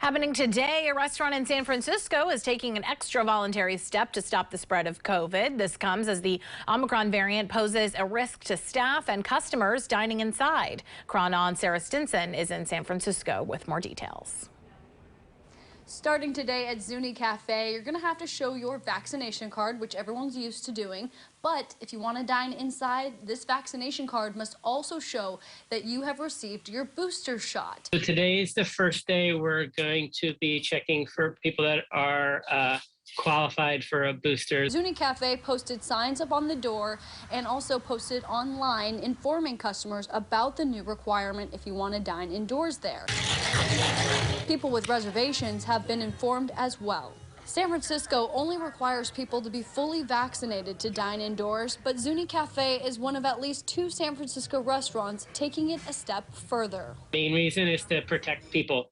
Happening today, a restaurant in San Francisco is taking an extra voluntary step to stop the spread of COVID. This comes as the Omicron variant poses a risk to staff and customers dining inside. Chron On Sara Stinson is in San Francisco with more details. Starting today at Zuni Cafe, you're going to have to show your vaccination card, which everyone's used to doing. But if you want to dine inside, this vaccination card must also show that you have received your booster shot. So today is the first day we're going to be checking for people that are qualified for a booster. Zuni Cafe posted signs up on the door and also posted online informing customers about the new requirement if you want to dine indoors there. People with reservations have been informed as well. San Francisco only requires people to be fully vaccinated to dine indoors, but Zuni Cafe is one of at least 2 San Francisco restaurants taking it a step further. Main reason is to protect people.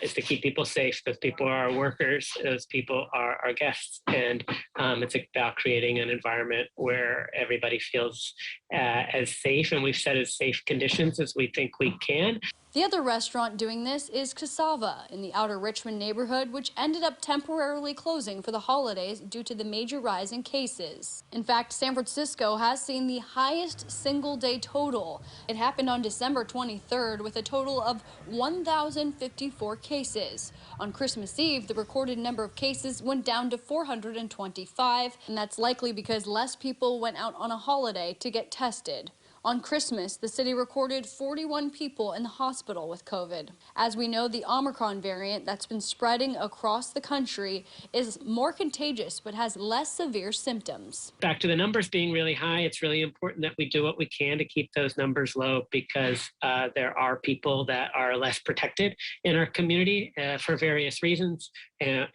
Is to keep people safe. Those people are our workers. Those people are our guests. And it's about creating an environment where everybody feels as safe, and we've set as safe conditions as we think we can. The other restaurant doing this is Cassava in the outer Richmond neighborhood, which ended up temporarily closing for the holidays due to the major rise in cases. In fact, San Francisco has seen the highest single-day total. It happened on December 23rd with a total of 1,054 cases. On Christmas Eve, the recorded number of cases went down to 425, and that's likely because less people went out on a holiday to get tested. On Christmas, the city recorded 41 people in the hospital with COVID. As we know, the Omicron variant that's been spreading across the country is more contagious but has less severe symptoms. Back to the numbers being really high, it's really important that we do what we can to keep those numbers low, because there are people that are less protected in our community for various reasons. And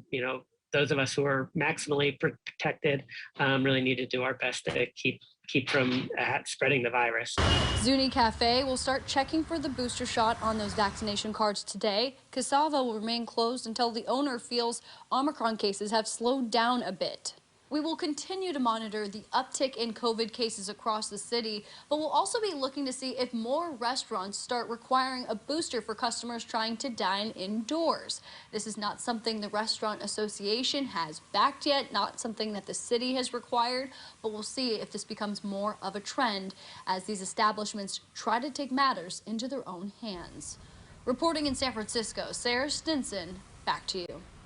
you know, those of us who are maximally protected really need to do our best to keep from spreading the virus. Zuni Cafe will start checking for the booster shot on those vaccination cards today. Cassava will remain closed until the owner feels Omicron cases have slowed down a bit. We will continue to monitor the uptick in COVID cases across the city, but we'll also be looking to see if more restaurants start requiring a booster for customers trying to dine indoors. This is not something the Restaurant Association has backed yet, not something that the city has required, but we'll see if this becomes more of a trend as these establishments try to take matters into their own hands. Reporting in San Francisco, Sara Stinson, back to you.